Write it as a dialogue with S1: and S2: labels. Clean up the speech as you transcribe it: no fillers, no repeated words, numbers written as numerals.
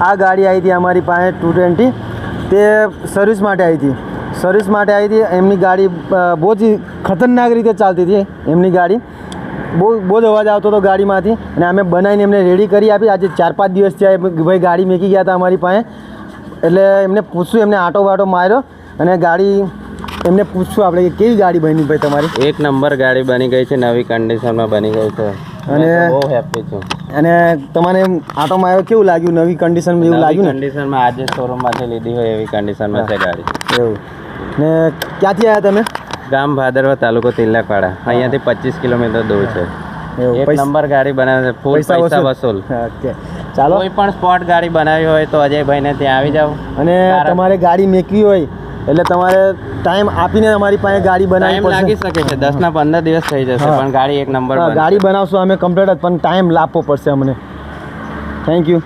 S1: આ ગાડી આવી હતી અમારી પાસે 220, તે સર્વિસ માટે આવી હતી. એમની ગાડી બહુ જ ખતરનાક રીતે ચાલતી હતી. એમની ગાડી બહુ જ અવાજ આવતો હતો ગાડીમાંથી, અને અમે બનાવીને એમને રેડી કરી આપી. આજે 4-5 દિવસ થયા ભાઈ ગાડી મૂકી ગયા હતા અમારી પાસે, એટલે એમને પૂછશું, એમને આટો વાટો માર્યો અને ગાડી એમને પૂછશું આપણે કે કેવી ગાડી બની ભાઈ તમારી.
S2: એક નંબર ગાડી બની ગઈ છે, નવી કન્ડિશનમાં બની ગઈ છે
S1: અને
S2: બહુ હેપી છું.
S1: અને તમારે આટો માર્યો કેવું લાગ્યું? નવી કન્ડિશનમાં એવું લાગ્યું ને?
S2: કન્ડિશનમાં આજે શોરૂમમાંથી લીધી હોય એવી કન્ડિશનમાં છે ગાડી.
S1: એવું. ને ક્યાંથી આવ્યા તમે?
S2: ગામ ભાદરવા, તાલુકો તિલકવાડા. અહીંયાથી 25 કિલોમીટર દૂર છે. એક નંબર ગાડી બનાવે છે, ફૂલ પૈસા વસૂલ.
S1: ઓકે, ચાલો.
S2: કોઈ પણ સ્પોટ ગાડી બનાવી હોય તો અજયભાઈને ત્યાં આવી જાવ.
S1: અને તમારે ગાડી મેકવી હોય એટલે તમારે ટાઈમ આપીને અમારી પાસે ગાડી બનાવવી પડશે.
S2: લાગી શકે છે, 10 ના 15 દિવસ થઈ જશે, પણ ગાડી એક નંબર
S1: ગાડી બનાવશો અમે કમ્પ્લીટ જ, પણ ટાઈમ આપવો પડશે અમને. Thank you.